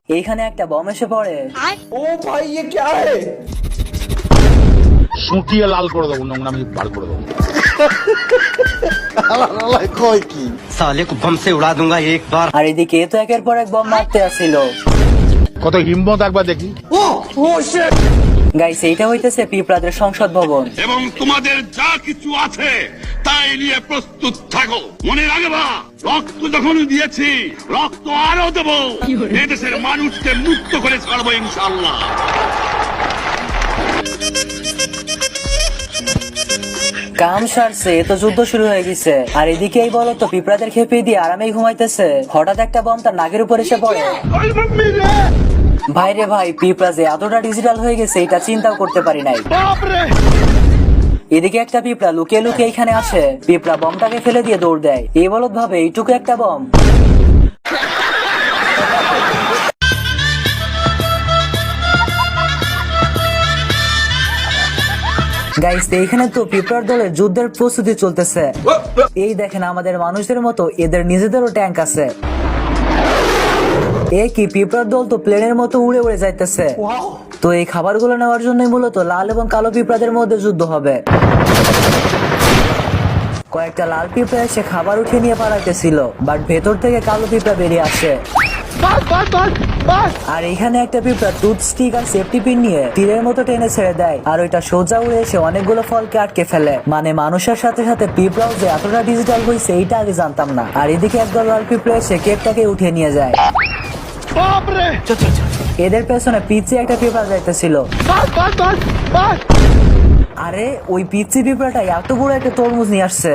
এইখানে একটা বম এসে পড়ে। ও ভাই ये क्या है সুটিয়ে লাল করে দেবো, নোংরামি বার করে দেবো। কয় কি साले को बम से उड़ा दूंगा एक बार। আর এদিকে এ তো একের পর এক বম মারতে আসছিল। কত হিম্মত একবার দেখি। ও শিট গাইস, এইটা হইতেছে পিঁপড়াদের সংসদ ভবন। এবং তোমাদের যা কিছু আছে তাই নিয়ে প্রস্তুত থাকো। মনে রাখবা, রক্ত যখন দিয়েছি রক্ত আরো দেব। এদেশের মানুষকে মুক্ত করে ছাড়বো ইনশাআল্লাহ। কাম সারছে, এ তো যুদ্ধ শুরু হয়ে গেছে। আর এদিকে এই বলো তো পিঁপড়াদের খেপে দিয়ে আরামেই ঘুমাইতেছে, হঠাৎ একটা বম তার নাকের উপর এসে পড়ে। ভাইরে ভাই, পিঁপড়া যে এতটা ডিজিটাল হয়ে গেছে এটা চিন্তাও করতে পারি নাই। এদিকে একটা পিঁপড়া লুকিয়ে লুকিয়ে এখানে আসে। পিঁপড়া বমটাকে ফেলে দিয়ে দৌড় দেয়। এই বলত ভাবে এইটুকু একটা বম। গাইস, এইখানে তো পিঁপড়ার দলের যুদ্ধের প্রস্তুতি চলতেছে। এই দেখেন, আমাদের মানুষদের মতো এদের নিজেদেরও ট্যাঙ্ক আছে। এ কি, পিঁপড়ার দল তো প্লেনের মতো উড়ে উড়ে যাইতেছে। তো এই খাবারগুলো নেওয়ার জন্যই মূলত লাল এবং কালো পিঁপড়াদের মধ্যে যুদ্ধ হবে। কয়েকটা লাল পিঁপড়া এসে খাবার উঠিয়ে নিয়ে পালাইতেছিল, বাট ভেতর থেকে কালো পিঁপড়া বেরিয়ে আসে। আর এখানে একটা পিঁপড়া টুথ স্টিক আর সেফটি পিন নিয়ে তীরের মতো টেনে ছেড়ে দেয়, আর ওইটা সোজা উড়ে এসে অনেকগুলো ফলকে আটকে ফেলে। মানে মানুষের সাথে সাথে পিঁপড়াও যে এতটা ডিজিটাল হয়েছে এইটা আগে জানতাম না। আর এদিকে একদল লাল পিঁপড়া এসে কেকটাকে উঠিয়ে নিয়ে যায়। এদের পেছনে পিচ্ছি একটা পিঁপড়া যাইতেছিল। আরে ওই পিচ্ছি পিঁপড়াটা এত বড় একটা তরমুজ নিয়ে আসছে।